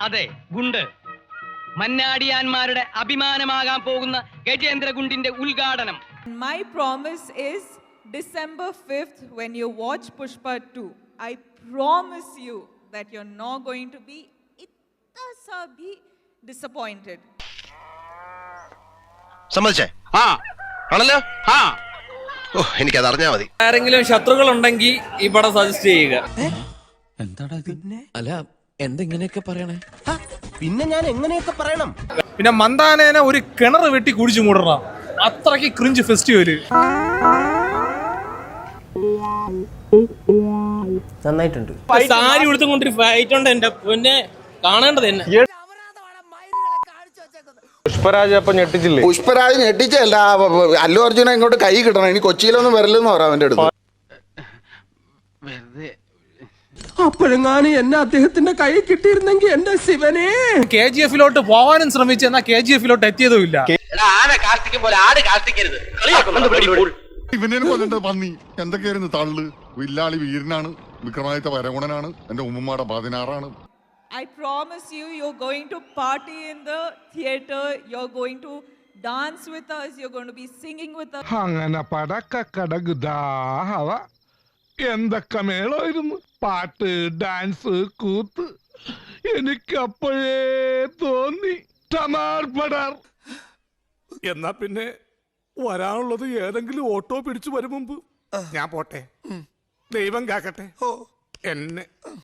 അതെ, ഗുണ്ട്. മന്നാടിയാന്മാരുടെ അഭിമാനമാകാൻ പോകുന്ന ഗജേന്ദ്രഗുണ്ടിന്റെ ഉദ്ഘാടനം. My promise is December 5th when you watch Pushpa 2, I promise you that you're not going to be itna sa bhi disappointed. സമ്മതിച്ചേ? ആണല്ലോ. എനിക്കത് അറിഞ്ഞാ മതി. ആരെങ്കിലും ശത്രുക്കൾ ഉണ്ടെങ്കിൽ ഈ പടം സജസ്റ്റ് ചെയ്യുക. എന്താടാ പിന്നെ? അല്ല എന്തെങ്ങനെയൊക്കെ പറയണേ? പിന്നെ ഞാൻ എങ്ങനെയൊക്കെ പറയണം? പിന്നെ മന്ദാനേനെ ഒരു കിണർ വെട്ടി കുടിച്ചു മൂടണം, അത്രയ്ക്ക് ക്രിഞ്ച് ഫെസ്റ്റിവല്. നന്നായിട്ടുണ്ട്. സാരി ഉടുത്തും കൊണ്ടൊരു ഫൈറ്റ് ഉണ്ട്, എന്റെ പൊന്നെ കാണേണ്ടത് തന്നെ. പുഷ്പരാജ് അപ്പൊ ഞെട്ടിച്ചില്ലേ? പുഷ്പരാജ് ഞെട്ടിച്ചല്ല, അല്ലു അർജുന ഇങ്ങോട്ട് കൈ കിട്ടണം. ഇനി കൊച്ചിയിലൊന്നും വരലെന്ന് പറയാം അവന്റെ അടുത്ത്. അപ്പോഴെങ്ങാനും എന്നെ അദ്ദേഹത്തിന്റെ കൈ കിട്ടിയിരുന്നെങ്കിൽ എന്റെ ശിവനെ. KGF പോകാനും ശ്രമിച്ചു, എന്നാൽ KGF എത്തിയതുമില്ല. ഇവനെ കൊല്ലണ്ട പന്നി എന്തൊക്കെയായിരുന്നു തള്ളു. വില്ലാളി വീരനാണ്, വിക്രമാദിത്യ വരഗുണനാണ്, എന്റെ ഉമ്മമാടെ 16ആണ്. I promise you, you're going to party in the theater, you're going to dance with us, you're going to be singing with us. അങ്ങനെ പടക്കടകുദാഹവ എന്തൊക്കെ മേളായിരുന്നു. പാട്ട്, ഡാൻസ്, കൂത്ത്. എനിക്കപ്പോഴേ തോന്നി ടമാർപടാർ. എന്നാ പിന്നെ വരാനുള്ളത് ഏതെങ്കിലും ഓട്ടോ പിടിച്ചു വരും മുമ്പ് ഞാൻ പോട്ടെ. ദൈവം കാക്കട്ടെ എന്നെ.